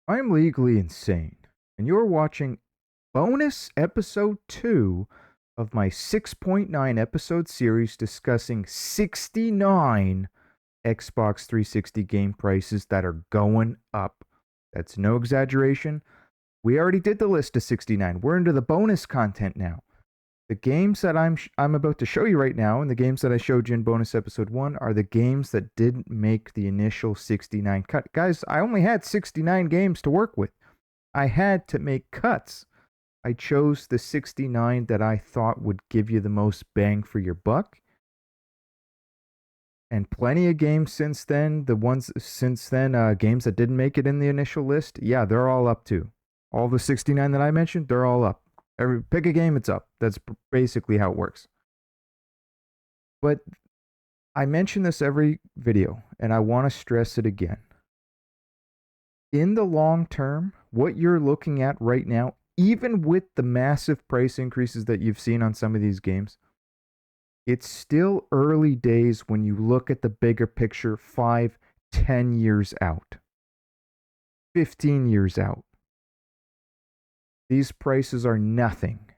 I'm legally insane, and you're watching bonus episode 2 of my 6.9 episode series discussing 69 Xbox 360 game prices that are going up. That's no exaggeration. We already did the list of 69. We're into the bonus content now. The games that I'm about to show you right now, and the games that I showed you in bonus episode 1, are the games that didn't make the initial 69 cut. Guys, I only had 69 games to work with. I had to make cuts. I chose the 69 that I thought would give you the most bang for your buck. And plenty of games since then, games that didn't make it in the initial list, yeah, they're all up too. All the 69 that I mentioned, they're all up. Pick a game, it's up. That's basically how it works. But I mention this every video, and I want to stress it again. In the long term, what you're looking at right now, even with the massive price increases that you've seen on some of these games, it's still early days when you look at the bigger picture 5, 10 years out, 15 years out. These prices are nothing.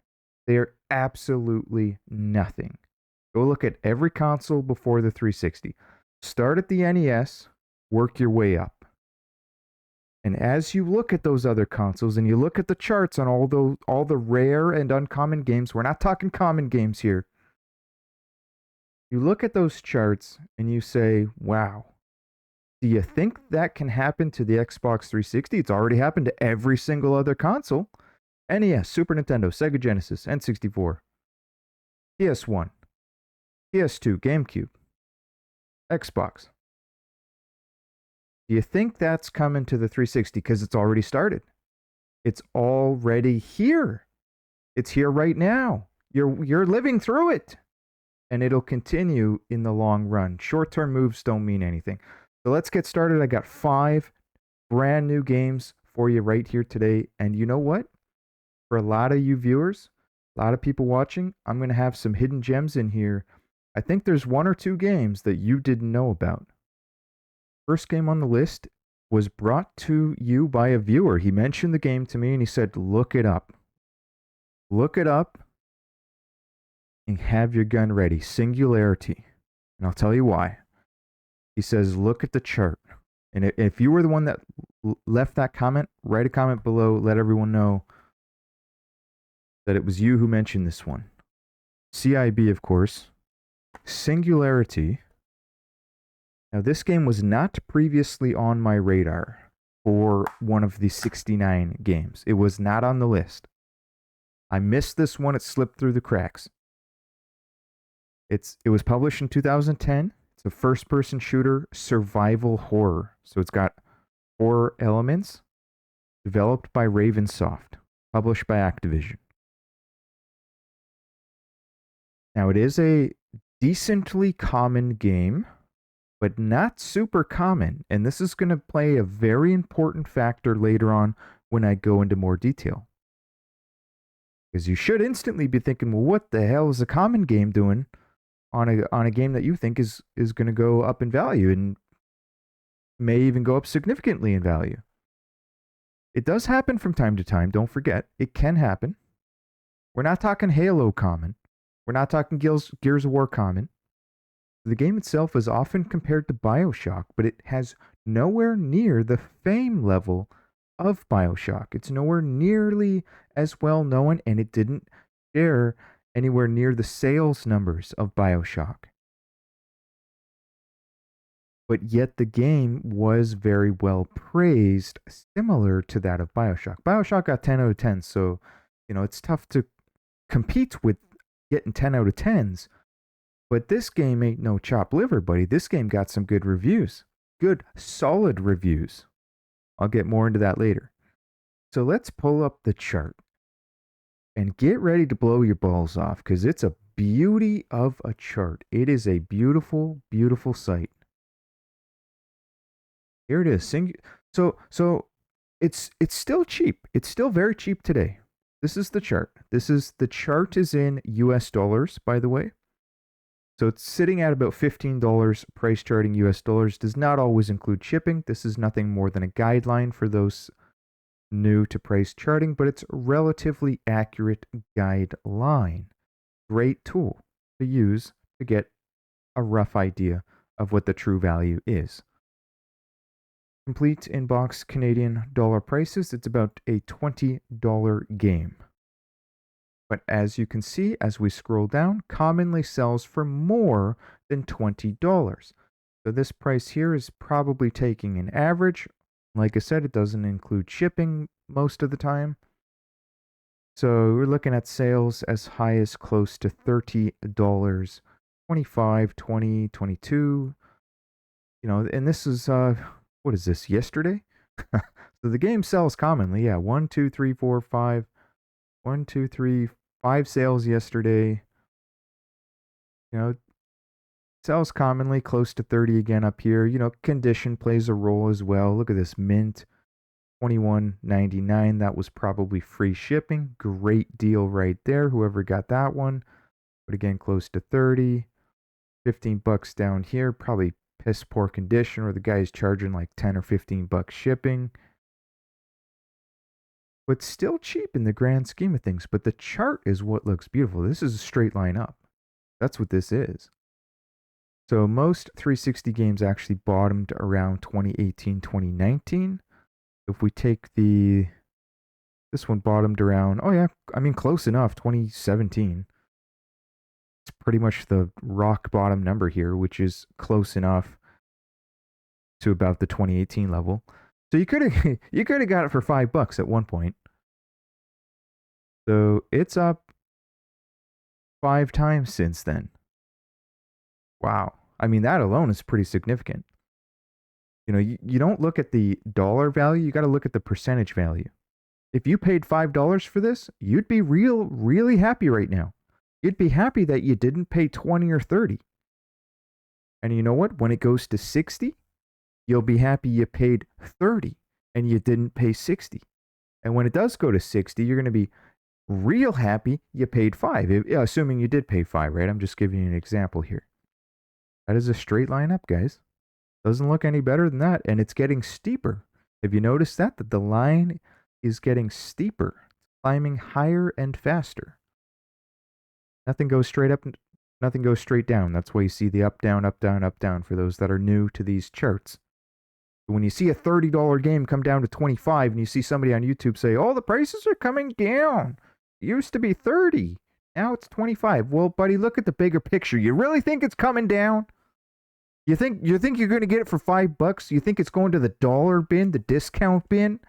They are absolutely nothing. Go look at every console before the 360. Start at the NES, work your way up. And as you look at those other consoles and you look at the charts on all the rare and uncommon games, we're not talking common games here. You look at those charts and you say, wow, do you think that can happen to the Xbox 360? It's already happened to every single other console. NES, Super Nintendo, Sega Genesis, N64, PS1, PS2, GameCube, Xbox. Do you think that's coming to the 360? Because it's already started. It's already here. It's here right now. You're living through it. And it'll continue in the long run. Short-term moves don't mean anything. So let's get started. I got 5 brand new games for you right here today. And you know what? For a lot of you viewers, a lot of people watching, I'm going to have some hidden gems in here. I think there's 1 or 2 games that you didn't know about. First game on the list was brought to you by a viewer. He mentioned the game to me and he said, look it up. Look it up and have your gun ready. Singularity. And I'll tell you why. He says, look at the chart. And if you were the one that left that comment, write a comment below. Let everyone know that it was you who mentioned this one. CIB, of course. Singularity. Now, this game was not previously on my radar for one of the 69 games. It was not on the list. I missed this one. It slipped through the cracks. It was published in 2010. It's a first-person shooter survival horror. So it's got horror elements. Developed by Ravensoft. Published by Activision. Now, it is a decently common game, but not super common. And this is going to play a very important factor later on when I go into more detail. Because you should instantly be thinking, well, what the hell is a common game doing on a game that you think is going to go up in value and may even go up significantly in value? It does happen from time to time. Don't forget, it can happen. We're not talking Halo common. We're not talking Gears of War common. The game itself is often compared to BioShock, but it has nowhere near the fame level of BioShock. It's nowhere nearly as well known, and it didn't share anywhere near the sales numbers of BioShock. But yet the game was very well praised, similar to that of BioShock. BioShock got 10 out of 10, so it's tough to compete with getting 10 out of 10s. But this game ain't no chopped liver, buddy. This game got some good reviews. Good, solid reviews. I'll get more into that later. So let's pull up the chart. And get ready to blow your balls off, because it's a beauty of a chart. It is a beautiful, beautiful sight. Here it is. So it's still cheap. It's still very cheap today. This is the chart. The chart is in US dollars, by the way. So it's sitting at about $15 price charting US dollars. Does not always include shipping. This is nothing more than a guideline for those new to price charting, but it's a relatively accurate guideline. Great tool to use to get a rough idea of what the true value is. Complete in-box Canadian dollar prices, it's about a $20 game. But as you can see, as we scroll down, commonly sells for more than $20. So this price here is probably taking an average. Like I said, it doesn't include shipping most of the time. So we're looking at sales as high as close to $30, 25, 20, 22. You know, and this is, what is this, yesterday? So the game sells commonly, yeah, 1, 2, 3, 4, 5. 1, 2, 3, 5 sales yesterday. You know, sells commonly close to 30 again up here. You know, condition plays a role as well. Look at this mint, $21.99. That was probably free shipping. Great deal right there. Whoever got that one. But again, close to 30. 15 bucks down here. Probably piss poor condition, or the guy's charging like 10 or 15 bucks shipping. But still cheap in the grand scheme of things. But the chart is what looks beautiful. This is a straight line up. That's what this is. So most 360 games actually bottomed around 2018, 2019. If we take this one bottomed around, oh yeah, I mean close enough, 2017. It's pretty much the rock bottom number here, which is close enough to about the 2018 level. So you could have got it for $5 at one point. So it's up 5 times since then. Wow. I mean, that alone is pretty significant. You know, you don't look at the dollar value, you got to look at the percentage value. If you paid $5 for this, you'd be really happy right now. You'd be happy that you didn't pay 20 or 30. And you know what? When it goes to 60, you'll be happy you paid 30 and you didn't pay 60. And when it does go to 60, you're going to be real happy you paid 5. Assuming you did pay 5, right? I'm just giving you an example here. That is a straight line up, guys. Doesn't look any better than that, and it's getting steeper. Have you noticed that the line is getting steeper, climbing higher and faster? Nothing goes straight up, nothing goes straight down. That's why you see the up, down, up, down, up, down for those that are new to these charts. When you see a $30 game come down to 25 and you see somebody on YouTube say, "Oh, the prices are coming down. It used to be 30. Now it's 25. Well, buddy, look at the bigger picture. You really think it's coming down? You think you're going to get it for $5? You think it's going to the dollar bin, the discount bin?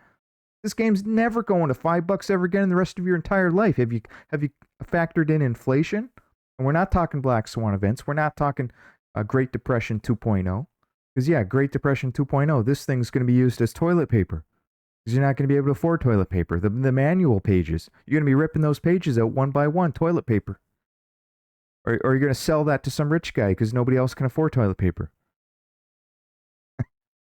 This game's never going to $5 ever again in the rest of your entire life. Have you factored in inflation? And we're not talking Black Swan events. We're not talking Great Depression 2.0. Because yeah, Great Depression 2.0, this thing's going to be used as toilet paper. Because you're not going to be able to afford toilet paper. The manual pages, you're going to be ripping those pages out one by one, toilet paper. Or you're going to sell that to some rich guy because nobody else can afford toilet paper.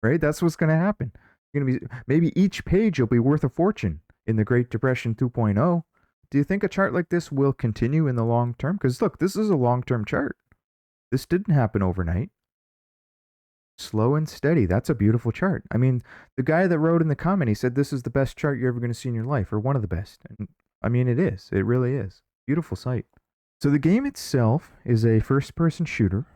Right? That's what's going to happen. You're going to be, maybe each page will be worth a fortune in the Great Depression 2.0. Do you think a chart like this will continue in the long term? Because look, this is a long-term chart. This didn't happen overnight. Slow and steady. That's a beautiful chart. I mean, the guy that wrote in the comment, he said this is the best chart you're ever going to see in your life, or one of the best. And I mean, it is. It really is. Beautiful sight. So the game itself is a first-person shooter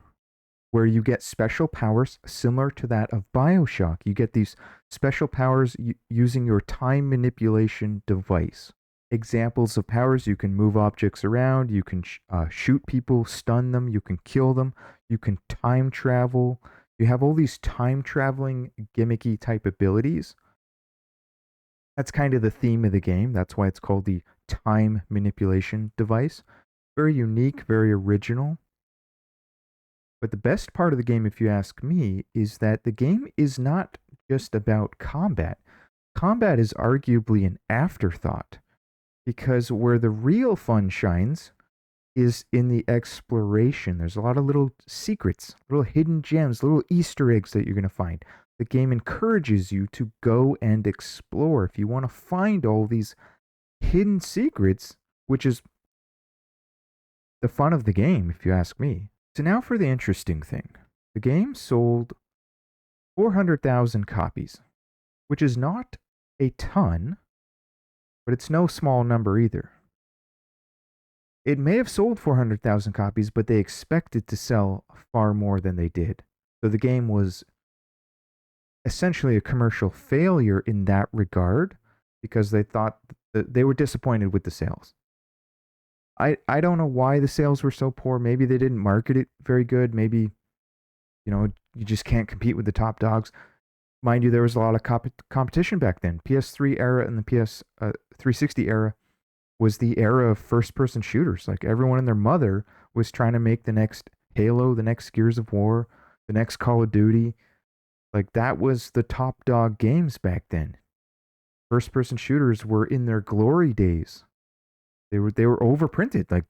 where you get special powers similar to that of BioShock. You get these special powers using your time manipulation device. Examples of powers: you can move objects around, you can shoot people, stun them, you can kill them, you can time travel. You have all these time traveling gimmicky type abilities. That's kind of the theme of the game. That's why it's called the time manipulation device. Very unique, very original. But the best part of the game, if you ask me, is that the game is not just about combat. Combat is arguably an afterthought, because where the real fun shines is in the exploration. There's a lot of little secrets, little hidden gems, little Easter eggs that you're going to find. The game encourages you to go and explore. If you want to find all these hidden secrets, which is the fun of the game, if you ask me. So now for the interesting thing. The game sold 400,000 copies, which is not a ton, but it's no small number either. It may have sold 400,000 copies, but they expected to sell far more than they did. So the game was essentially a commercial failure in that regard because they thought that they were disappointed with the sales. I don't know why the sales were so poor. Maybe they didn't market it very good. Maybe, you just can't compete with the top dogs. Mind you, there was a lot of competition back then. PS3 era and the PS 360 era was the era of first-person shooters. Like everyone and their mother was trying to make the next Halo, the next Gears of War, the next Call of Duty. Like that was the top dog games back then. First-person shooters were in their glory days. They were overprinted. Like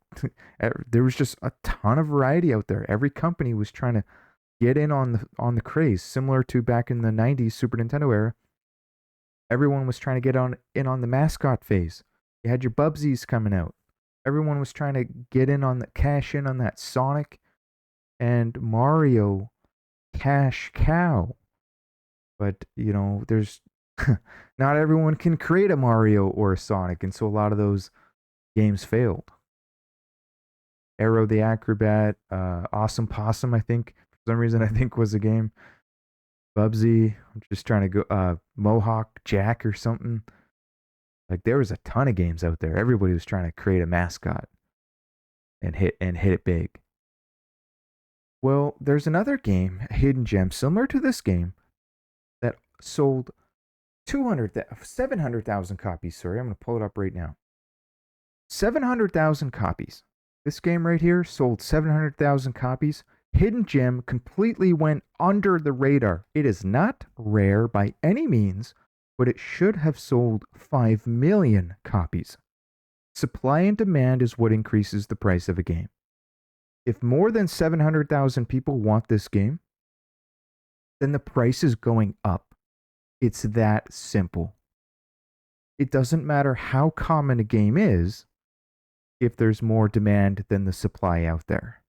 there was just a ton of variety out there. Every company was trying to get in on the craze, similar to back in the 90s Super Nintendo era. Everyone was trying to get in on the mascot phase. You had your Bubsies coming out. Everyone was trying to get in on the cash in on that Sonic and Mario cash cow. But, there's not everyone can create a Mario or a Sonic, and so a lot of those games failed. Arrow the Acrobat, Awesome Possum, I think, for some reason, I think was a game. Bubsy, I'm just trying to go, Mohawk Jack or something. Like there was a ton of games out there. Everybody was trying to create a mascot and hit it big. Well, there's another game, a hidden gem, similar to this game, that sold 700,000 copies. Sorry, I'm going to pull it up right now. 700,000 copies. This game right here sold 700,000 copies. Hidden Gem completely went under the radar. It is not rare by any means, but it should have sold 5 million copies. Supply and demand is what increases the price of a game. If more than 700,000 people want this game, then the price is going up. It's that simple. It doesn't matter how common a game is if there's more demand than the supply out there.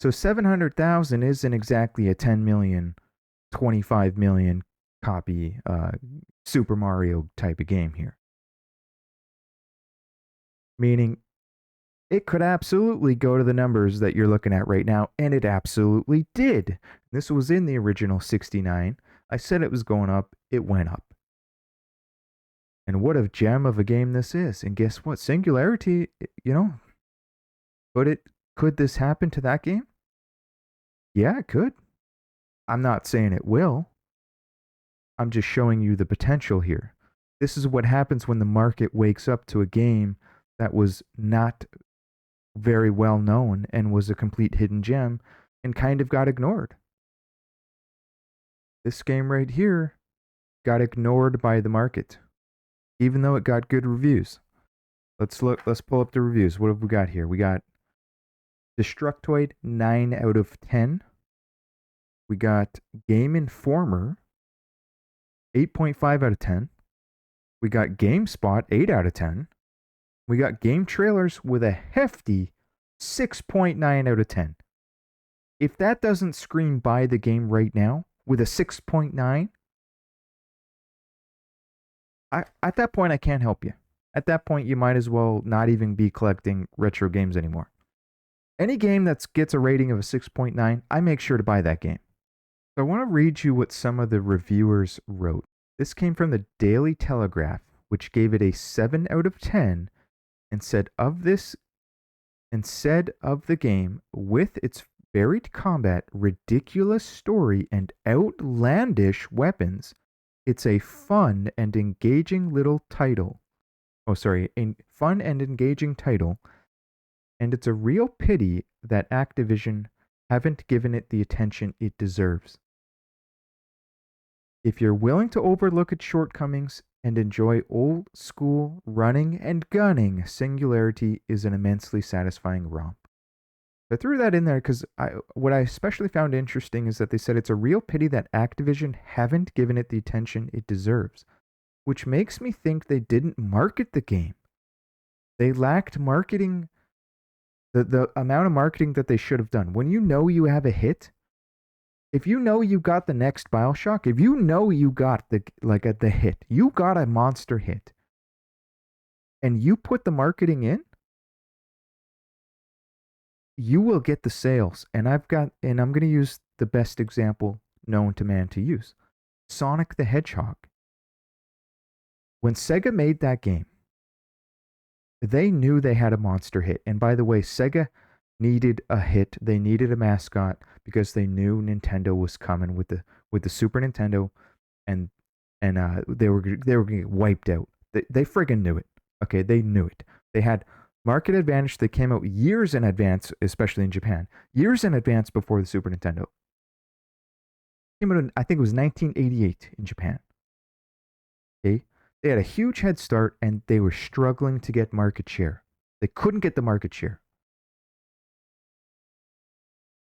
So 700,000 isn't exactly a 10 million, 25 million copy Super Mario type of game here. Meaning it could absolutely go to the numbers that you're looking at right now, and it absolutely did. This was in the original 69. I said it was going up, it went up. And what a gem of a game this is. And guess what? Singularity, could this happen to that game? Yeah, it could. I'm not saying it will. I'm just showing you the potential here. This is what happens when the market wakes up to a game that was not very well known and was a complete hidden gem and kind of got ignored. This game right here got ignored by the market, even though it got good reviews. Let's pull up the reviews. What have we got here? We got Destructoid 9 out of 10. We got Game Informer 8.5 out of 10. We got GameSpot 8 out of 10. We got Game Trailers with a hefty 6.9 out of 10. If that doesn't scream buy the game right now with a 6.9, at that point I can't help you. At that point you might as well not even be collecting retro games anymore. Any game that gets a rating of a 6.9, I make sure to buy that game. So I want to read you what some of the reviewers wrote. This came from the Daily Telegraph, which gave it a 7 out of 10 and said of the game, with its varied combat, ridiculous story, and outlandish weapons, it's a fun and engaging title. And it's a real pity that Activision haven't given it the attention it deserves. If you're willing to overlook its shortcomings and enjoy old school running and gunning, Singularity is an immensely satisfying romp. I threw that in there because what I especially found interesting is that they said it's a real pity that Activision haven't given it the attention it deserves, which makes me think they didn't market the game. They lacked marketing, the amount of marketing that they should have done. When you know you have a hit, If you know you got the next Bioshock, if you know you got the hit, you got a monster hit, and you put the marketing in, you will get the sales. And I'm going to use the best example known to man to use. Sonic the Hedgehog. When Sega made that game, they knew they had a monster hit. And by the way, Sega needed a hit. They needed a mascot because they knew Nintendo was coming with the Super Nintendo, and they were going to get wiped out. They friggin' knew it. Okay, they knew it. They had market advantage. They came out years in advance, especially in Japan, years in advance before the Super Nintendo. Came out in, I think it was 1988 in Japan. Okay, they had a huge head start, and they were struggling to get market share. They couldn't get the market share.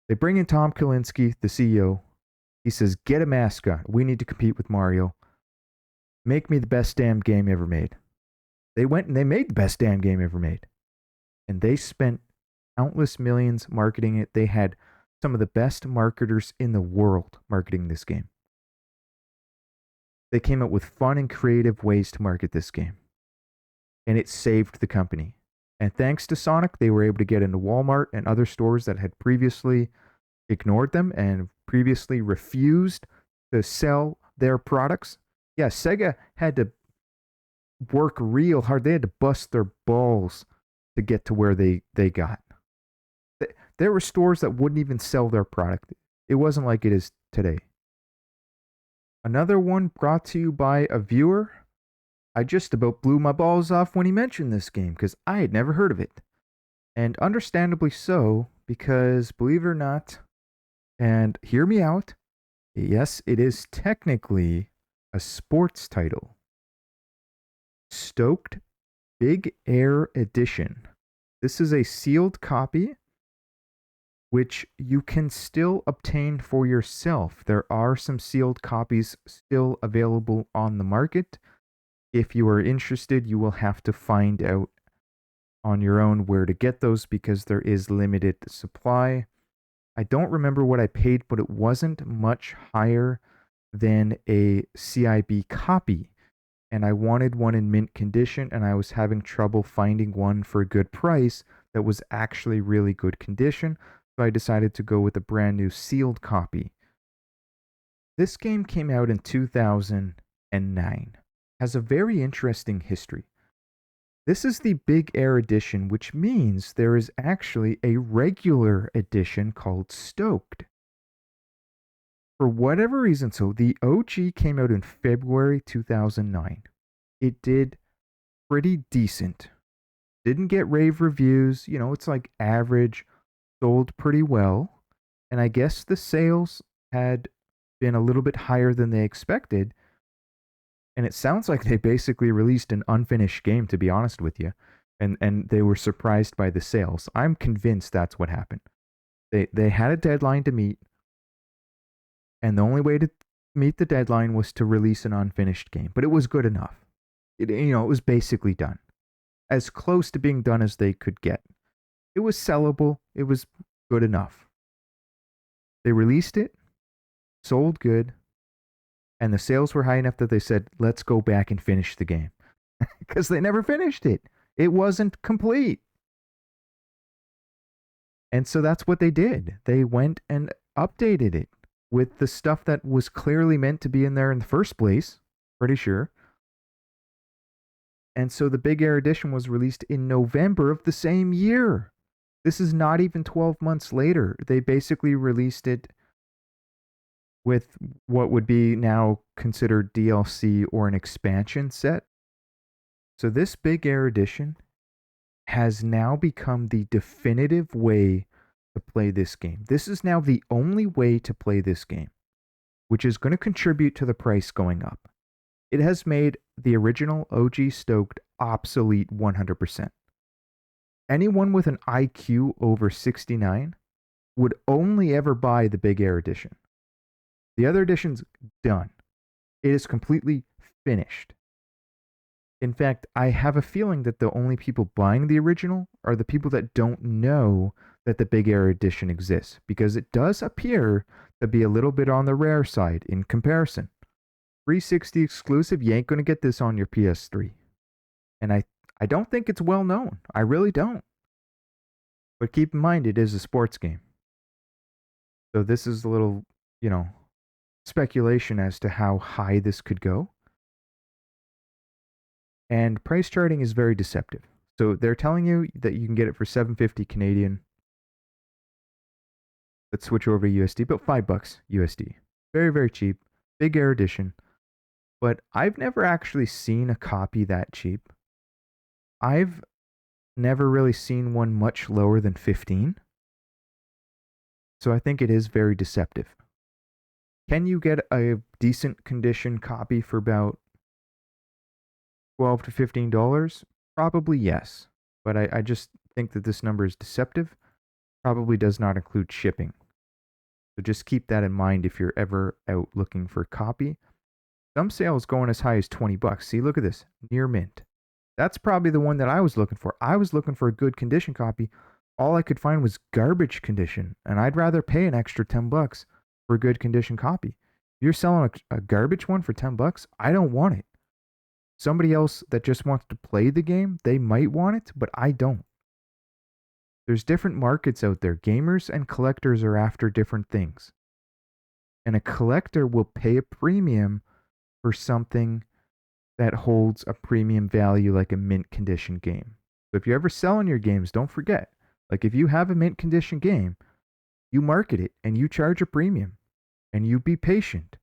They bring in Tom Kalinske, the CEO. He says, get a mascot. We need to compete with Mario. Make me the best damn game ever made. They went and they made the best damn game ever made. And they spent countless millions marketing it. They had some of the best marketers in the world marketing this game. They came up with fun and creative ways to market this game. And it saved the company. And thanks to Sonic, they were able to get into Walmart and other stores that had previously ignored them and previously refused to sell their products. Yeah, Sega had to work real hard. They had to bust their balls to get to where they got. There were stores that wouldn't even sell their product. It wasn't like it is today. Another one brought to you by a viewer. I just about blew my balls off when he mentioned this game because I had never heard of it. And understandably so, because believe it or not, and hear me out, yes, it is technically a sports title. Stoked Big Air Edition. This is a sealed copy which you can still obtain for yourself. There are some sealed copies still available on the market. If you are interested, you will have to find out on your own where to get those because there is limited supply. I don't remember what I paid, but it wasn't much higher than a CIB copy. And I wanted one in mint condition, and I was having trouble finding one for a good price that was actually really good condition. So I decided to go with a brand new sealed copy. This game came out in 2009. Has a very interesting history. This is the Big Air Edition, which means there is actually a regular edition called Stoked. For whatever reason, so the OG came out in February 2009. It did pretty decent. Didn't get rave reviews. You know, it's like average. Sold pretty well. And I guess the sales had been a little bit higher than they expected. And it sounds like they basically released an unfinished game, to be honest with you. And they were surprised by the sales. I'm convinced that's what happened. They had a deadline to meet. And the only way to meet the deadline was to release an unfinished game. But it was good enough. It was basically done. As close to being done as they could get. It was sellable. It was good enough. They released it. Sold good. And the sales were high enough that they said, let's go back and finish the game. Because they never finished it. It wasn't complete. And so that's what they did. They went and updated it with the stuff that was clearly meant to be in there in the first place. Pretty sure. And so the Big Air Edition was released in November of the same year. This is not even 12 months later. They basically released it with what would be now considered DLC or an expansion set. So this Big Air Edition has now become the definitive way to play this game. This is now the only way to play this game, which is going to contribute to the price going up. It has made the original OG Stoked obsolete 100%. Anyone with an IQ over 69 would only ever buy the Big Air Edition. The other edition's done. It is completely finished. In fact, I have a feeling that the only people buying the original are the people that don't know that the Big Air Edition exists, because it does appear to be a little bit on the rare side in comparison. 360 exclusive, you ain't going to get this on your PS3. And I don't think it's well known. I really don't. But keep in mind, it is a sports game. So this is a little, speculation as to how high this could go. And price charting is very deceptive. So they're telling you that you can get it for $7.50 Canadian. Let's switch over to USD, but $5 USD. Very, very cheap. Big Air Edition. But I've never actually seen a copy that cheap. I've never really seen one much lower than 15. So I think it is very deceptive. Can you get a decent condition copy for about $12 to $15? Probably yes. But I just think that this number is deceptive. Probably does not include shipping. So just keep that in mind if you're ever out looking for a copy. Some sales going as high as $20. See, look at this. Near mint. That's probably the one that I was looking for. I was looking for a good condition copy. All I could find was garbage condition. And I'd rather pay an extra $10 for a good condition copy. If you're selling a garbage one for $10, I don't want it. Somebody else that just wants to play the game, they might want it, but I don't. There's different markets out there. Gamers and collectors are after different things. And a collector will pay a premium for something that holds a premium value like a mint condition game. So if you're ever selling your games, don't forget, like if you have a mint condition game, you market it and you charge a premium and you be patient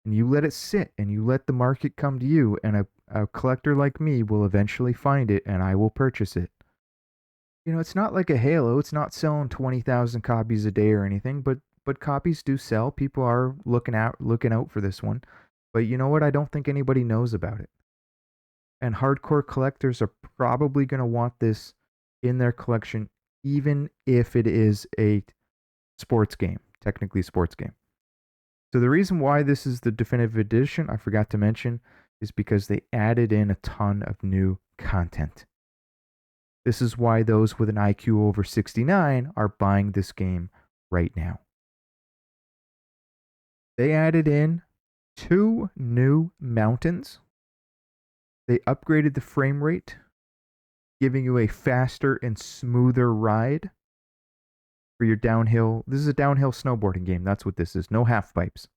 and you let it sit and you let the market come to you, and a collector like me will eventually find it and I will purchase it. It's not like a Halo. It's not selling 20,000 copies a day or anything, but copies do sell. People are looking out for this one. But you know what? I don't think anybody knows about it. And hardcore collectors are probably going to want this in their collection, even if it is a sports game, technically a sports game. So the reason why this is the definitive edition, I forgot to mention, is because they added in a ton of new content. This is why those with an IQ over 69 are buying this game right now. They added in 2 new mountains. They upgraded the frame rate, giving you a faster and smoother ride for your downhill. This is a downhill snowboarding game. That's what this is. No half pipes.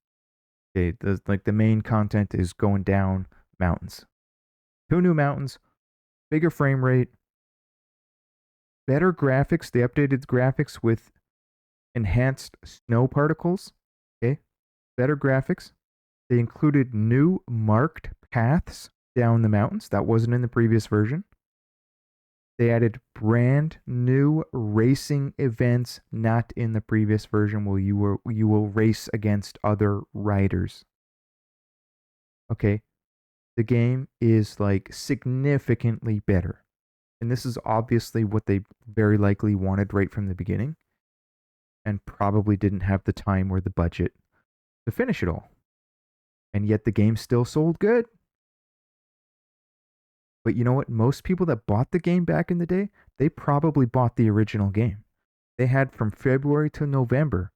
Okay, the main content is going down mountains. 2 new mountains, bigger frame rate, better graphics. They updated the graphics with enhanced snow particles. Okay, better graphics. They included new marked paths down the mountains. That wasn't in the previous version. They added brand new racing events not in the previous version where you will race against other riders. Okay. The game is like significantly better. And this is obviously what they very likely wanted right from the beginning, and probably didn't have the time or the budget to finish it all. And yet the game still sold good. But you know what? Most people that bought the game back in the day, they probably bought the original game. They had from February to November.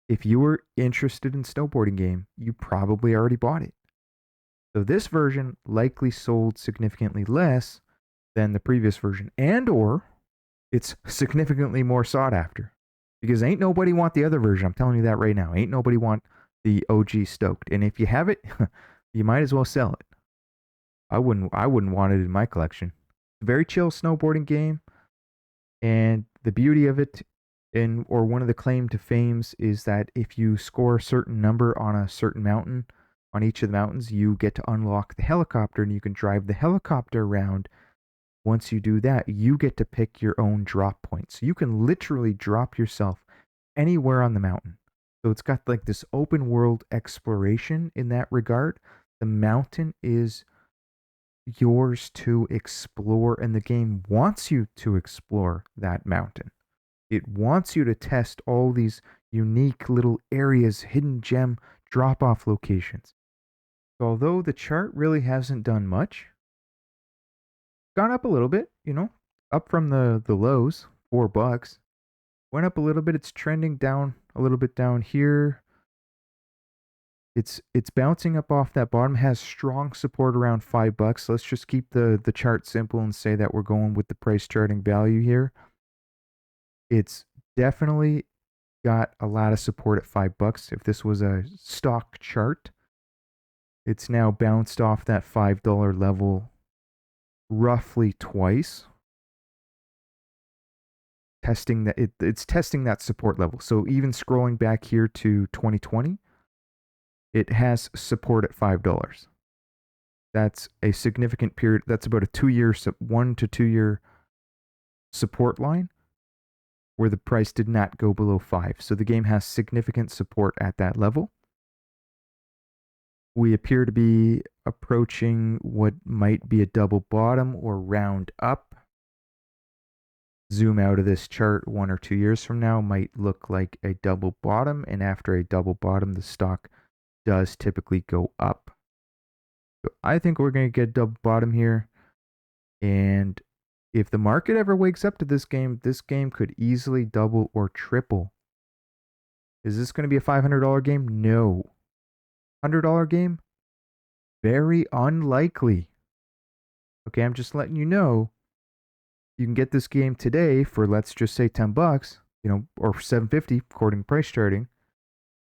If you were interested in snowboarding game, you probably already bought it. So this version likely sold significantly less than the previous version, and or it's significantly more sought after. Because ain't nobody want the other version. I'm telling you that right now. Ain't nobody want the OG Stoked. And if you have it, you might as well sell it. I wouldn't want it in my collection. It's a very chill snowboarding game, and the beauty of it, or one of the claim to fames, is that if you score a certain number on a certain mountain, on each of the mountains, you get to unlock the helicopter, and you can drive the helicopter around. Once you do that, you get to pick your own drop point. So you can literally drop yourself anywhere on the mountain. So it's got like this open world exploration in that regard. The mountain is yours to explore, and the game wants you to explore that mountain. It wants you to test all these unique little areas, hidden gem drop-off locations. So although the chart really hasn't done much, gone up a little bit, up from the lows, $4. Went up a little bit. It's trending down a little bit down here. It's bouncing up off that bottom. Has strong support around $5. Let's just keep the chart simple and say that we're going with the price charting value here. It's definitely got a lot of support at $5. If this was a stock chart, it's now bounced off that $5 level roughly twice. Testing that it's testing that support level. So even scrolling back here to 2020, it has support at $5. That's a significant period. That's about a 2-year, 1 to 2 year support line where the price did not go below 5. So the game has significant support at that level. We appear to be approaching what might be a double bottom or round up. Zoom out of this chart 1 or 2 years from now, might look like a double bottom. And after a double bottom, the stock does typically go up. So I think we're going to get a double bottom here. And if the market ever wakes up to this game could easily double or triple. Is this going to be a $500 game? No. $100 game? Very unlikely. Okay, I'm just letting you know. You can get this game today for, let's just say, $10, or $7.50 according to price charting.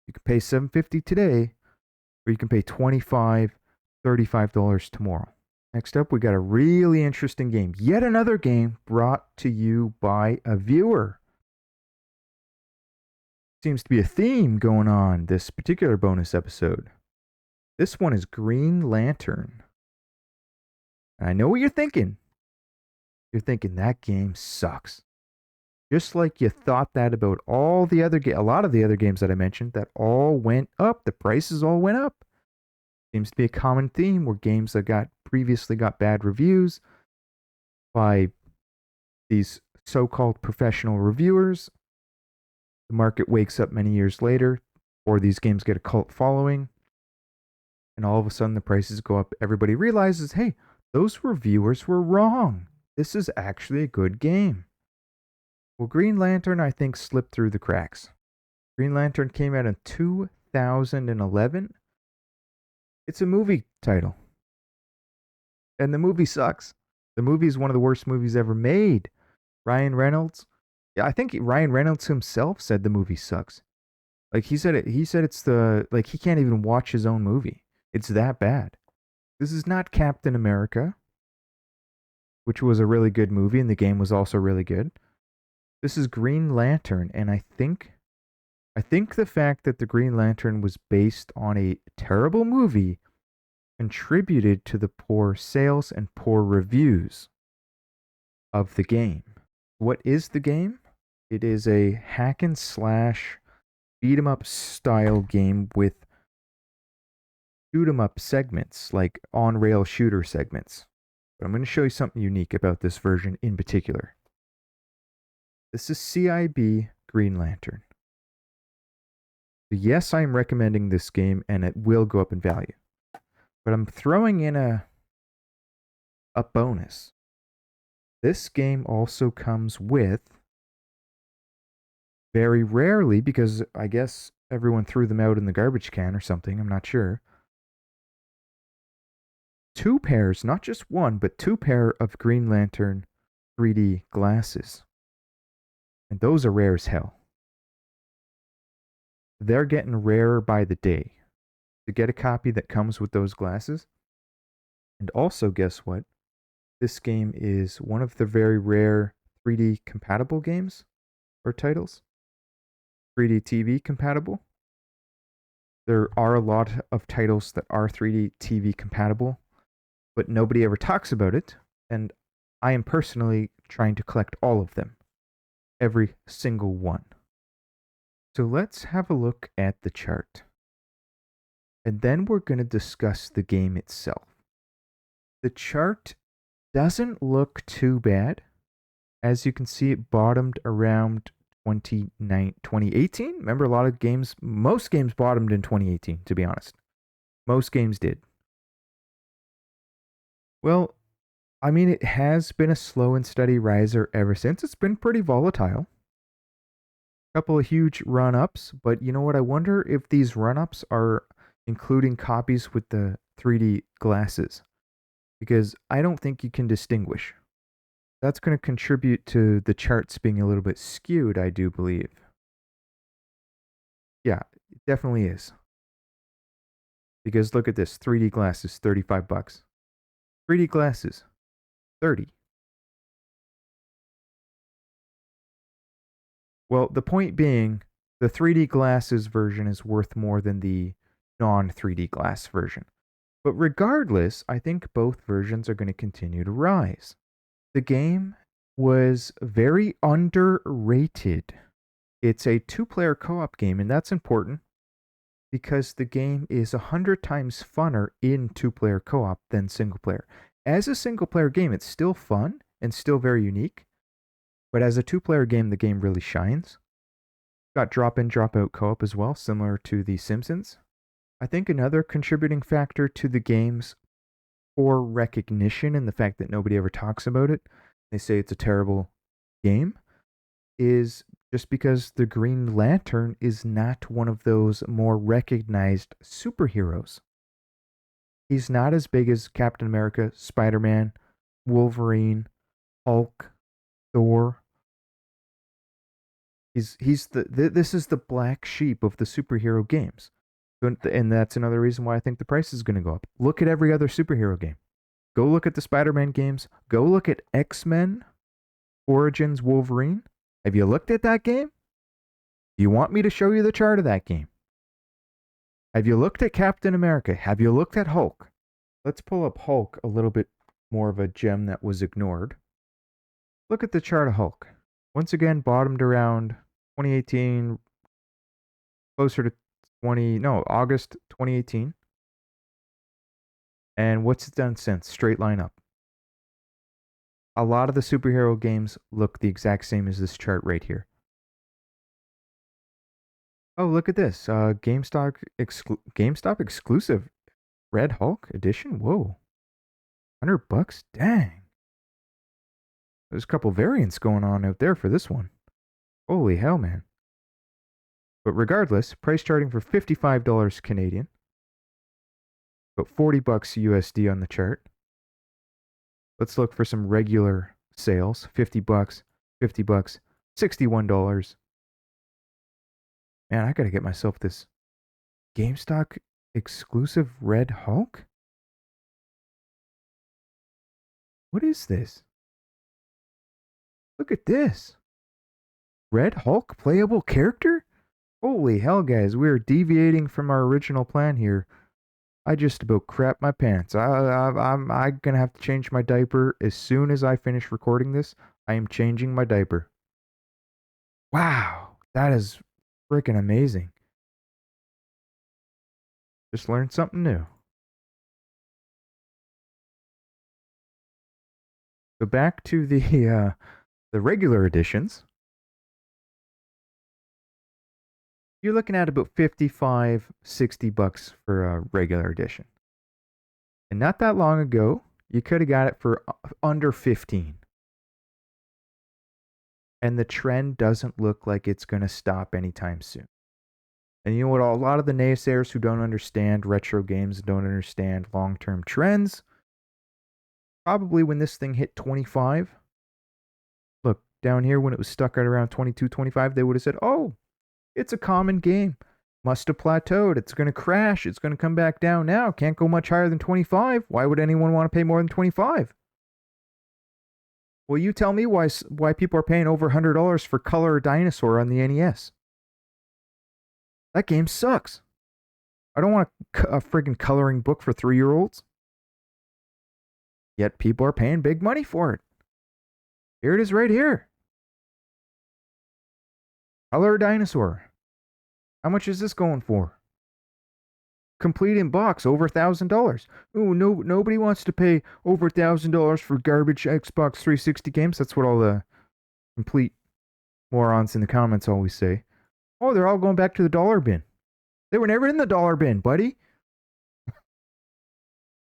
You can pay $7.50 today, or you can pay $25, $35 tomorrow. Next up, we got a really interesting game. Yet another game brought to you by a viewer. Seems to be a theme going on this particular bonus episode. This one is Green Lantern. And I know what you're thinking. You're thinking that game sucks. Just like you thought that about all the other a lot of the other games that I mentioned that all went up. The prices all went up. Seems to be a common theme where games that previously got bad reviews by these so-called professional reviewers. The market wakes up many years later, or these games get a cult following, and all of a sudden the prices go up. Everybody realizes, hey, those reviewers were wrong. This is actually a good game. Well, Green Lantern, I think, slipped through the cracks. Green Lantern came out in 2011. It's a movie title. And the movie sucks. The movie is one of the worst movies ever made. Ryan Reynolds. Yeah, I think Ryan Reynolds himself said the movie sucks. Like he said it's he can't even watch his own movie. It's that bad. This is not Captain America, which was a really good movie, and the game was also really good. This is Green Lantern, and I think the fact that the Green Lantern was based on a terrible movie contributed to the poor sales and poor reviews of the game. What is the game? It is a hack and slash beat 'em up style game with shoot 'em up segments, like on rail shooter segments. But I'm going to show you something unique about this version in particular. This is CIB Green Lantern. Yes, I'm recommending this game and it will go up in value. But I'm throwing in a bonus. This game also comes with, very rarely, because I guess everyone threw them out in the garbage can or something, I'm not sure, 2 pairs, not just one, but 2 pair of Green Lantern 3D glasses. And those are rare as hell. They're getting rarer by the day. To get a copy that comes with those glasses. And also, guess what? This game is one of the very rare 3D compatible games or titles. 3D TV compatible. There are a lot of titles that are 3D TV compatible, but nobody ever talks about it, and I am personally trying to collect all of them. Every single one. So let's have a look at the chart. And then we're going to discuss the game itself. The chart doesn't look too bad. As you can see, it bottomed around 2018. Remember, most games bottomed in 2018, to be honest. Most games did. Well, I mean, it has been a slow and steady riser ever since. It's been pretty volatile. Couple of huge run-ups, but you know what? I wonder if these run-ups are including copies with the 3D glasses, because I don't think you can distinguish. That's going to contribute to the charts being a little bit skewed, I do believe. Yeah, it definitely is. Because look at this, 3D glasses, 35 bucks. 3D glasses, 30. Well, the point being, the 3D glasses version is worth more than the non 3D glass version. But regardless, I think both versions are going to continue to rise. The game was very underrated. It's a 2-player co-op game, and that's important because the game is 100 times funner in 2-player co-op than single player. As a single player game, it's still fun and still very unique, but as a 2-player game, the game really shines. Got drop in, drop out co-op as well, similar to The Simpsons. I think another contributing factor to the game's poor recognition and the fact that nobody ever talks about it, they say it's a terrible game, is just because the Green Lantern is not one of those more recognized superheroes. He's not as big as Captain America, Spider-Man, Wolverine, Hulk, Thor. This is the black sheep of the superhero games. And that's another reason why I think the price is going to go up. Look at every other superhero game. Go look at the Spider-Man games. Go look at X-Men Origins Wolverine. Have you looked at that game? Do you want me to show you the chart of that game? Have you looked at Captain America? Have you looked at Hulk? Let's pull up Hulk, a little bit more of a gem that was ignored. Look at the chart of Hulk. Once again, bottomed around 2018, closer to August 2018. And what's it done since? Straight line up. A lot of the superhero games look the exact same as this chart right here. Oh, look at this. GameStop exclusive Red Hulk edition. Whoa. $100? Dang. There's a couple variants going on out there for this one. Holy hell, man. But regardless, price charting for $55 Canadian. About 40 bucks USD on the chart. Let's look for some regular sales. 50 bucks, 50 bucks, $61. Man, I gotta get myself this GameStop exclusive Red Hulk? What is this? Look at this. Red Hulk playable character? Holy hell, guys, we are deviating from our original plan here. I just about crap my pants. I'm gonna have to change my diaper as soon as I finish recording this. I am changing my diaper. Wow, that is freaking amazing. Just learned something new. So back to the regular editions. You're looking at about 55, 60 bucks for a regular edition. And not that long ago, you could have got it for under 15. And the trend doesn't look like it's going to stop anytime soon. And you know what? A lot of the naysayers who don't understand retro games, don't understand long-term trends, probably when this thing hit 25, look, down here when it was stuck at around 22, 25, they would have said, oh, it's a common game. Must have plateaued. It's going to crash. It's going to come back down now. Can't go much higher than 25. Why would anyone want to pay more than 25? Well, you tell me why people are paying over $100 for Color Dinosaur on the NES. That game sucks. I don't want a friggin' coloring book for 3-year-olds. Yet people are paying big money for it. Here it is right here. Color Dinosaur. How much is this going for? Complete in box, over $1,000. Oh, no, nobody wants to pay over $1,000 for garbage Xbox 360 games. That's what all the complete morons in the comments always say. Oh, they're all going back to the dollar bin. They were never in the dollar bin, buddy.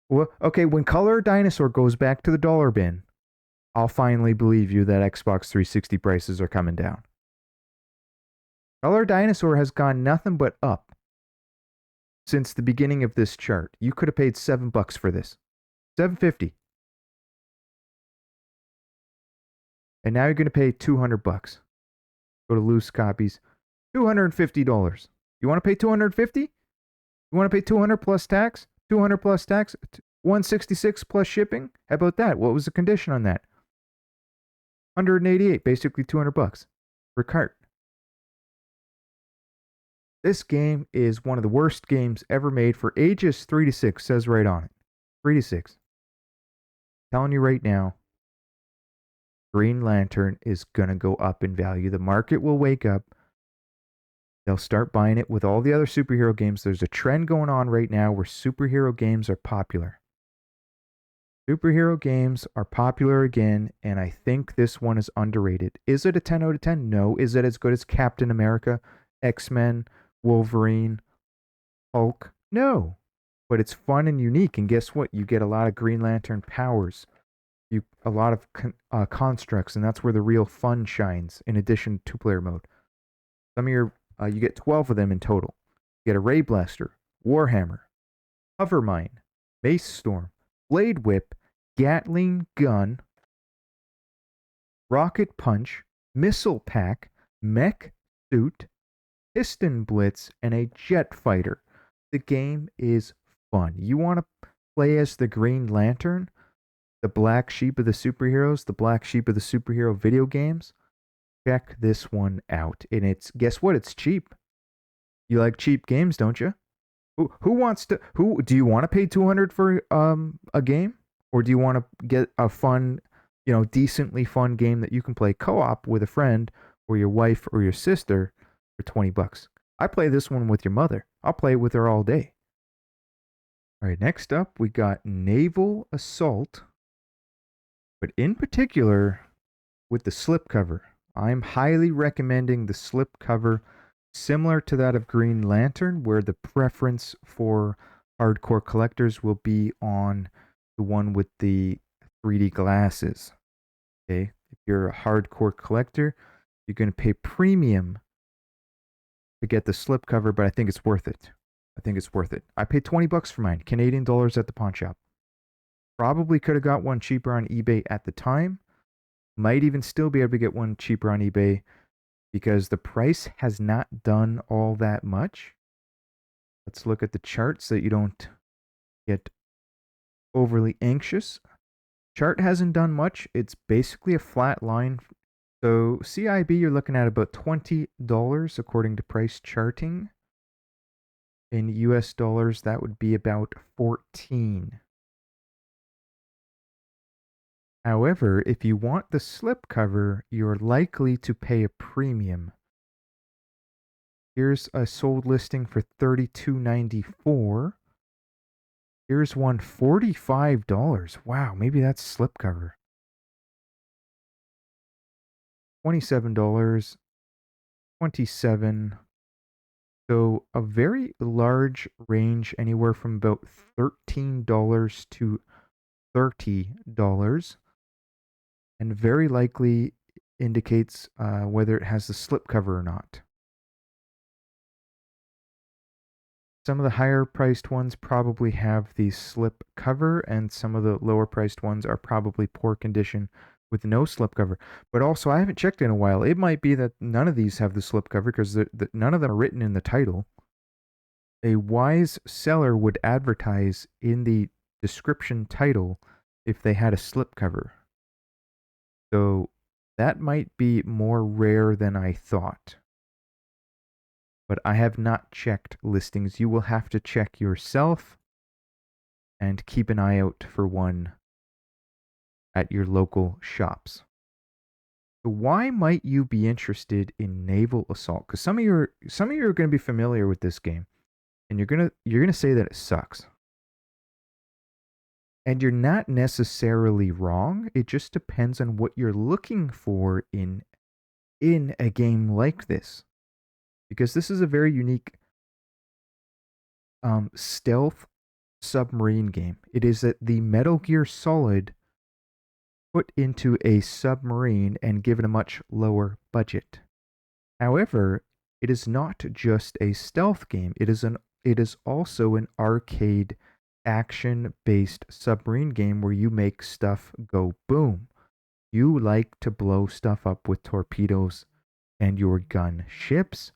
Well, okay, when Color Dinosaur goes back to the dollar bin, I'll finally believe you that Xbox 360 prices are coming down. Color Dinosaur has gone nothing but up since the beginning of this chart. You could have paid $7 for this. $7.50. And now you're going to pay $200. Go to loose copies. $250. You want to pay $250? You want to pay $200 plus tax? $200 plus tax? $166 plus shipping? How about that? What was the condition on that? $188, basically $200 per cart. This game is one of the worst games ever made for ages 3 to 6, says right on it. 3 to 6. Telling you right now, Green Lantern is going to go up in value. The market will wake up. They'll start buying it with all the other superhero games. There's a trend going on right now where superhero games are popular. Superhero games are popular again, and I think this one is underrated. Is it a 10 out of 10? No. Is it as good as Captain America, X-Men, Wolverine, Hulk? No. But it's fun and unique, and guess what? You get a lot of Green Lantern powers. A lot of constructs, and that's where the real fun shines, in addition to two-player mode. Some of your, you get 12 of them in total. You get a Ray Blaster, Warhammer, Hover Mine, Mace Storm, Blade Whip, Gatling Gun, Rocket Punch, Missile Pack, Mech Suit, Piston Blitz, and a Jet Fighter. The game is fun. You want to play as the Green Lantern, the black sheep of the superheroes, the black sheep of the superhero video games? Check this one out. And it's, guess what? It's cheap. You like cheap games, don't you? Who do you want to pay $200 for a game? Or do you want to get a fun, decently fun game that you can play co-op with a friend or your wife or your sister for $20? I play this one with your mother. I'll play it with her all day. All right, next up we got Naval Assault. But in particular, with the slipcover. I'm highly recommending the slipcover, similar to that of Green Lantern, where the preference for hardcore collectors will be on the one with the 3D glasses. Okay, if you're a hardcore collector, you're going to pay premium to get the slipcover, but I think it's worth it. I paid $20 for mine, Canadian dollars at the pawn shop. Probably could have got one cheaper on eBay at the time. Might even still be able to get one cheaper on eBay because the price has not done all that much. Let's look at the chart so that you don't get overly anxious. Chart hasn't done much. It's basically a flat line. So CIB, you're looking at about $20 according to price charting. In US dollars, that would be about 14. However, if you want the slipcover, you're likely to pay a premium. Here's a sold listing for $32.94. Here's one $45. Wow, maybe that's slipcover. $27, $27. So a very large range, anywhere from about $13 to $30. And very likely indicates whether it has the slipcover or not. Some of the higher priced ones probably have the slipcover, and some of the lower priced ones are probably poor condition with no slipcover. But also, I haven't checked in a while. It might be that none of these have the slipcover because none of them are written in the title. A wise seller would advertise in the description title if they had a slipcover. So that might be more rare than I thought. But I have not checked listings. You will have to check yourself and keep an eye out for one at your local shops. So why might you be interested in Naval Assault? Because some of you are going to be familiar with this game, and you're gonna say that it sucks. And you're not necessarily wrong. It just depends on what you're looking for in a game like this. Because this is a very unique stealth submarine game. It is the Metal Gear Solid put into a submarine and given a much lower budget. However, it is not just a stealth game. It is also an arcade action-based submarine game where you make stuff go boom. You like to blow stuff up with torpedoes and your gun ships,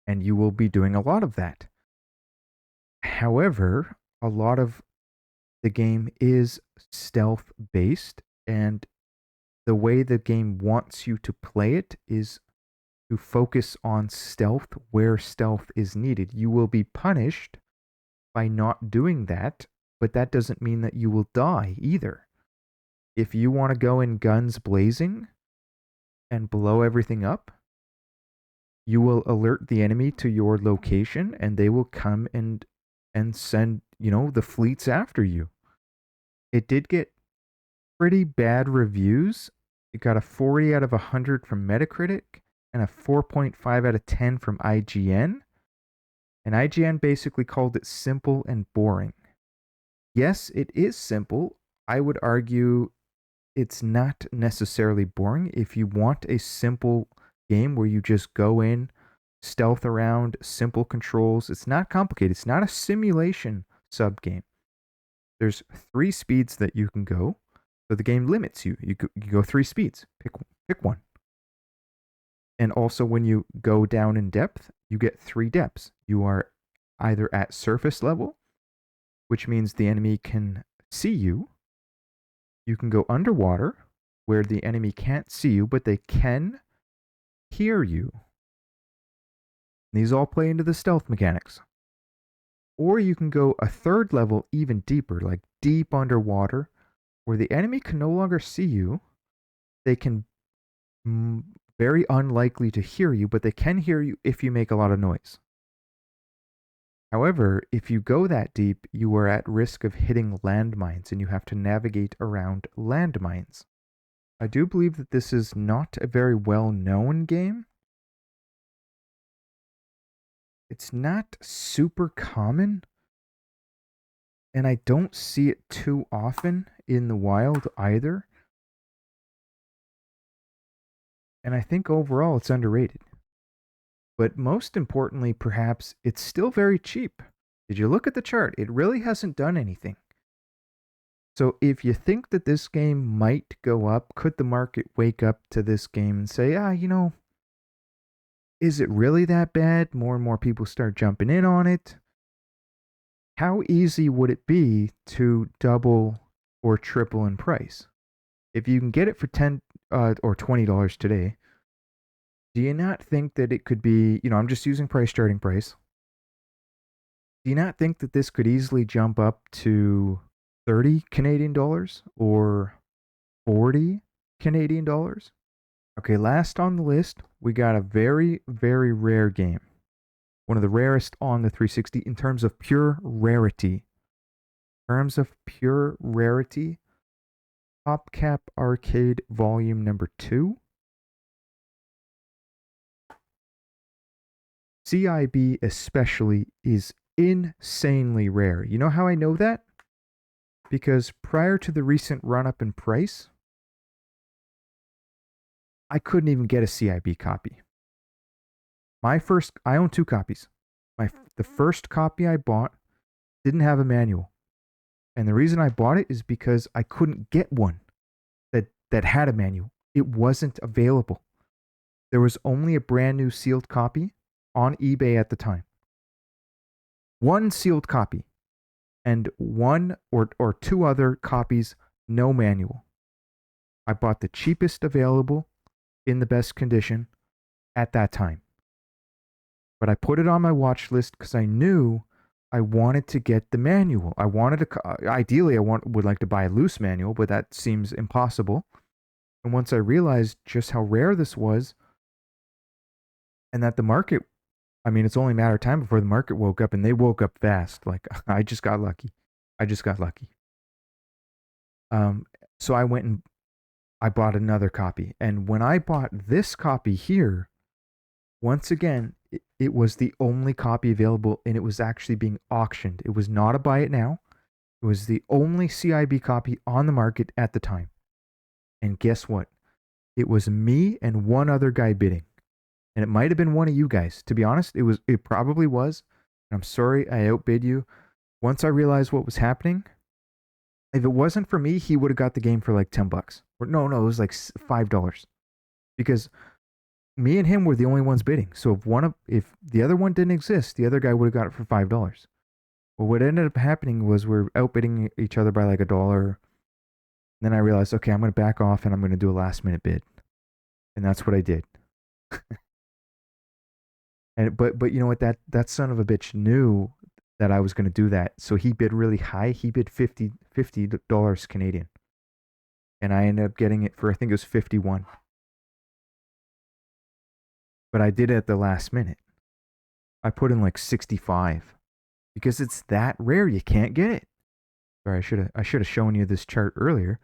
and you will be doing a lot of that. However, a lot of the game is stealth based, and the way the game wants you to play it is to focus on stealth where stealth is needed. You will be punished by not doing that, but that doesn't mean that you will die either. If you want to go in guns blazing and blow everything up, you will alert the enemy to your location and they will come and send, the fleets after you. It did get pretty bad reviews. It got a 40 out of 100 from Metacritic and a 4.5 out of 10 from IGN. And IGN basically called it simple and boring. Yes, it is simple. I would argue it's not necessarily boring. If you want a simple game where you just go in, stealth around, simple controls, it's not complicated. It's not a simulation sub game. There's 3 speeds that you can go. So the game limits you. You go 3 speeds. Pick one. And also when you go down in depth, you get 3 depths. You are either at surface level, which means the enemy can see you. You can go underwater, where the enemy can't see you, but they can hear you. These all play into the stealth mechanics. Or you can go a 3rd level even deeper, like deep underwater, where the enemy can no longer see you. They can very unlikely to hear you, but they can hear you if you make a lot of noise. However, if you go that deep, you are at risk of hitting landmines and you have to navigate around landmines. I do believe that this is not a very well-known game. It's not super common, and I don't see it too often in the wild either. And I think overall it's underrated. But most importantly, perhaps, it's still very cheap. Did you look at the chart? It really hasn't done anything. So if you think that this game might go up, could the market wake up to this game and say, is it really that bad? More and more people start jumping in on it. How easy would it be to double or triple in price? If you can get it for $10 or $20 today, do you not think that it could be, I'm just using starting price. Do you not think that this could easily jump up to 30 Canadian dollars or 40 Canadian dollars? Okay, last on the list, we got a very, very rare game. One of the rarest on the 360 in terms of pure rarity. PopCap Arcade Volume Number 2. CIB especially is insanely rare. You know how I know that? Because prior to the recent run-up in price, I couldn't even get a CIB copy. I own 2 copies. The first copy I bought didn't have a manual. And the reason I bought it is because I couldn't get one that had a manual. It wasn't available. There was only a brand new sealed copy on eBay at the time. 1 sealed copy and 1 or 2 other copies, no manual. I bought the cheapest available in the best condition at that time. But I put it on my watch list because I knew I wanted to get the manual. Ideally, would like to buy a loose manual, but that seems impossible. And once I realized just how rare this was, and that the market, it's only a matter of time before the market woke up, and they woke up fast. Like, I just got lucky. So I went and I bought another copy. And when I bought this copy here, once again, it was the only copy available, and it was actually being auctioned. It was not a buy it now. It was the only CIB copy on the market at the time. And guess what? It was me and 1 other guy bidding. And it might have been one of you guys. To be honest, it probably was. I'm sorry I outbid you. Once I realized what was happening, if it wasn't for me, he would have got the game for like $10. Or no, it was like $5. Because me and him were the only ones bidding. So if the other one didn't exist, the other guy would have got it for $5. Well, what ended up happening was we're outbidding each other by like $1. Then I realized, okay, I'm going to back off and I'm going to do a last minute bid, and that's what I did. But you know what? That son of a bitch knew that I was going to do that, so he bid really high. He bid $50 Canadian, and I ended up getting it for, I think it was 51. But I did it at the last minute. I put in like 65 because it's that rare. You can't get it. Sorry, I should have shown you this chart earlier.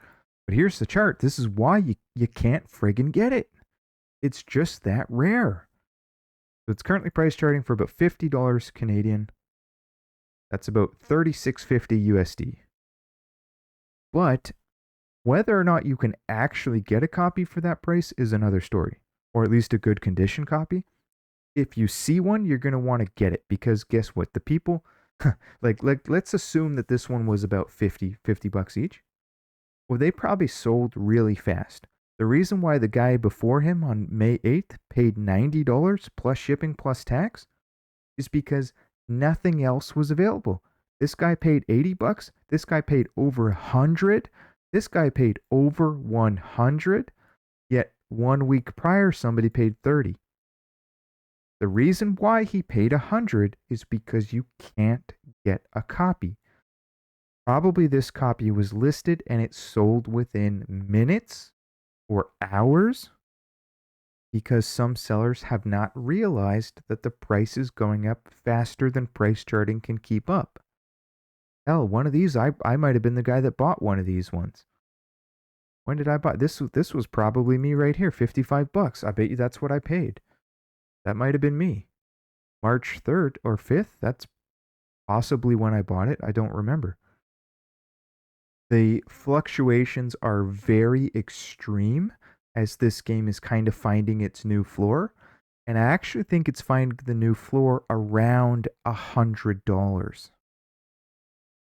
But here's the chart. This is why you can't friggin' get it. It's just that rare. So it's currently price charting for about $50 Canadian. That's about $36.50 USD. But whether or not you can actually get a copy for that price is another story, or at least a good condition copy. If you see one, you're going to want to get it, because guess what? The people, like let's assume that this one was about 50 bucks each. Well, they probably sold really fast. The reason why the guy before him on May 8th paid $90 plus shipping plus tax is because nothing else was available. This guy paid 80 bucks. This guy paid over 100. This guy paid over 100. Yet 1 week prior, somebody paid 30. The reason why he paid 100 is because you can't get a copy. Probably this copy was listed and it sold within minutes or hours, because some sellers have not realized that the price is going up faster than price charting can keep up. Hell, one of these, I might have been the guy that bought one of these ones. When did I buy this? This was probably me right here, 55 bucks. I bet you that's what I paid. That might have been me. March 3rd or 5th, that's possibly when I bought it. I don't remember. The fluctuations are very extreme as this game is kind of finding its new floor. And I actually think it's finding the new floor around $100.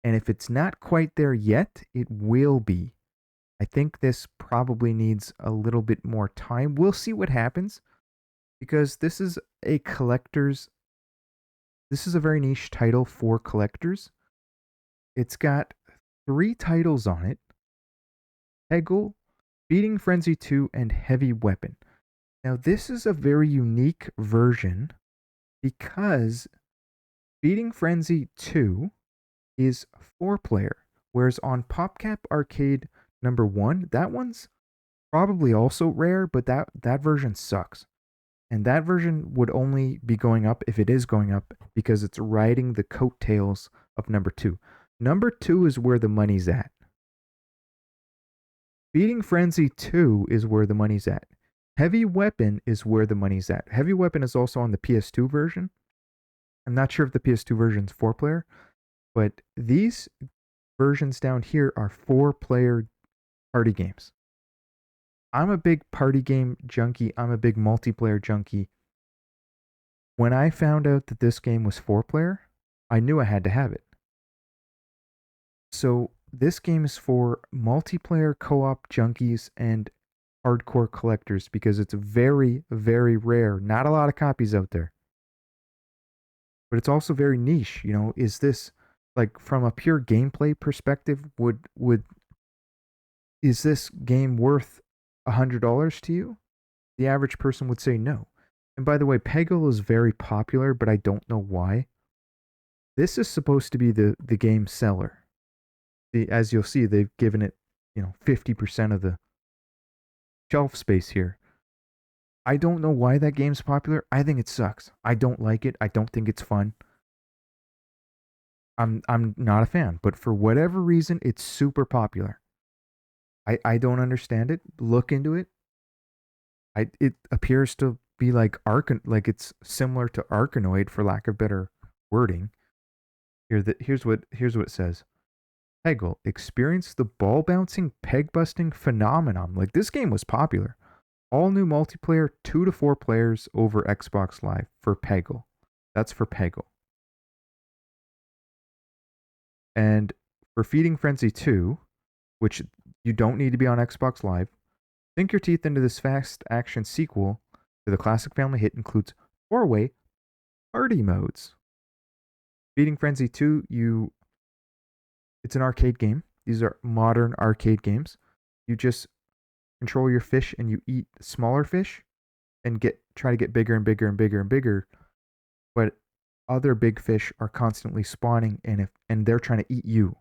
And if it's not quite there yet, it will be. I think this probably needs a little bit more time. We'll see what happens, because this is a very niche title for collectors. It's got 3 titles on it: Peggle, Feeding Frenzy 2, and Heavy Weapon. Now, this is a very unique version because Feeding Frenzy 2 is 4-player, whereas on PopCap Arcade number 1, that one's probably also rare, but that version sucks. And that version would only be going up, if it is going up, because it's riding the coattails of number 2. Number 2 is where the money's at. Feeding Frenzy 2 is where the money's at. Heavy Weapon is where the money's at. Heavy Weapon is also on the PS2 version. I'm not sure if the PS2 version's 4-player, but these versions down here are 4-player party games. I'm a big party game junkie. I'm a big multiplayer junkie. When I found out that this game was 4-player, I knew I had to have it. So this game is for multiplayer co-op junkies and hardcore collectors, because it's very, very rare. Not a lot of copies out there. But it's also very niche. You know, is this, like, from a pure gameplay perspective, is this game worth $100 to you? The average person would say no. And by the way, Peggle is very popular, but I don't know why. This is supposed to be the game seller. As you'll see, they've given it, 50% of the shelf space here. I don't know why that game's popular. I think it sucks. I don't like it. I don't think it's fun. I'm not a fan, but for whatever reason, it's super popular. I don't understand it. Look into it. It appears to be like it's similar to Arkanoid, for lack of better wording. Here's what it says. Peggle, experience the ball bouncing, peg busting phenomenon. Like, this game was popular. All new multiplayer, 2 to 4 players over Xbox Live for Peggle. That's for Peggle. And for Feeding Frenzy 2, which you don't need to be on Xbox Live, sink your teeth into this fast action sequel to the classic family hit. Includes 4-way party modes. Feeding Frenzy 2, it's an arcade game. These are modern arcade games. You just control your fish and you eat smaller fish and try to get bigger and bigger and bigger and bigger. But other big fish are constantly spawning and they're trying to eat you.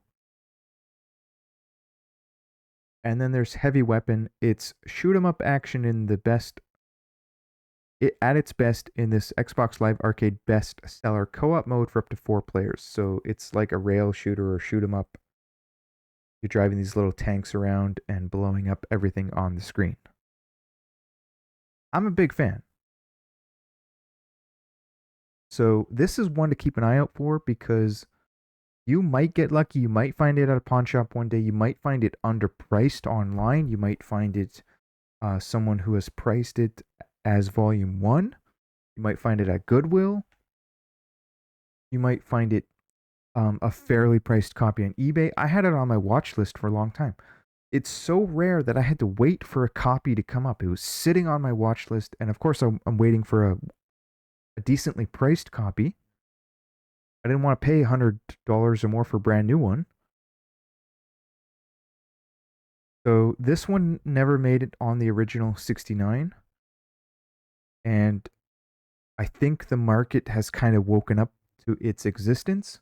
And then there's Heavy Weapon. It's shoot 'em up action in the best at its best in this Xbox Live Arcade best seller co-op mode for up to 4 players. So it's like a rail shooter or shoot 'em up. You're driving these little tanks around and blowing up everything on the screen. I'm a big fan. So this is one to keep an eye out for because you might get lucky. You might find it at a pawn shop one day. You might find it underpriced online. You might find it someone who has priced it as volume 1. You might find it at Goodwill. You might find it a fairly priced copy on eBay. I had it on my watch list for a long time. It's so rare that I had to wait for a copy to come up. It was sitting on my watch list, and of course I'm waiting for a decently priced copy. I didn't want to pay $100 or more for a brand new one. So this one never made it on the original 69. And I think the market has kind of woken up to its existence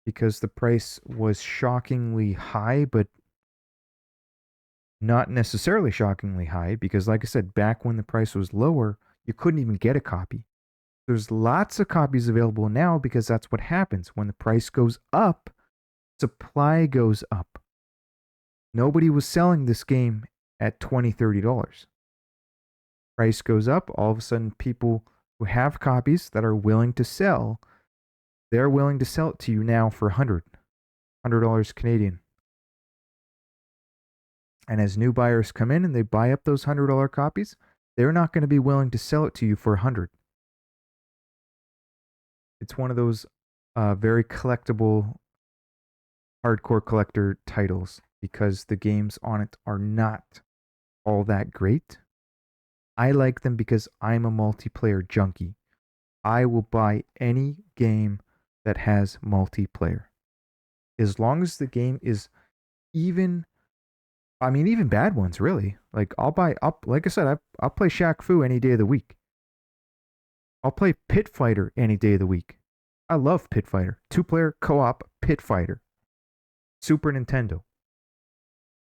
because the price was shockingly high, but not necessarily shockingly high because, like I said, back when the price was lower, you couldn't even get a copy. There's lots of copies available now because that's what happens. When the price goes up, supply goes up. Nobody was selling this game at $20, $30. Price goes up, all of a sudden people who have copies that are willing to sell, they're willing to sell it to you now for $100 Canadian. And as new buyers come in and they buy up those $100 copies, they're not going to be willing to sell it to you for $100. It's one of those very collectible, hardcore collector titles because the games on it are not all that great. I like them because I'm a multiplayer junkie. I will buy any game that has multiplayer. As long as the game is even bad ones, really. Like, like I said, I'll play Shaq Fu any day of the week. I'll play Pit Fighter any day of the week. I love Pit Fighter. 2-player co-op Pit Fighter. Super Nintendo.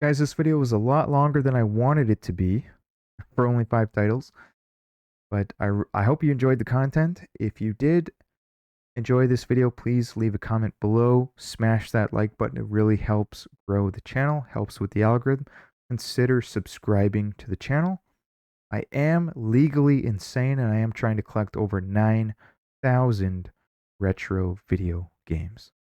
Guys, this video was a lot longer than I wanted it to be for only 5 titles. But I hope you enjoyed the content. If you did enjoy this video, please leave a comment below. Smash that like button. It really helps grow the channel, helps with the algorithm. Consider subscribing to the channel. I am legally insane and I am trying to collect over 9,000 retro video games.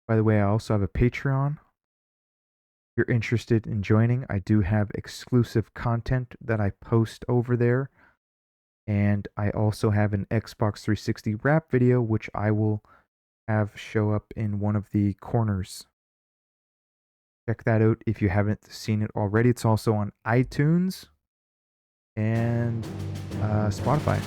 By the way, I also have a Patreon. If you're interested in joining, I do have exclusive content that I post over there. And I also have an Xbox 360 wrap video, which I will have show up in one of the corners. Check that out if you haven't seen it already. It's also on iTunes and Spotify.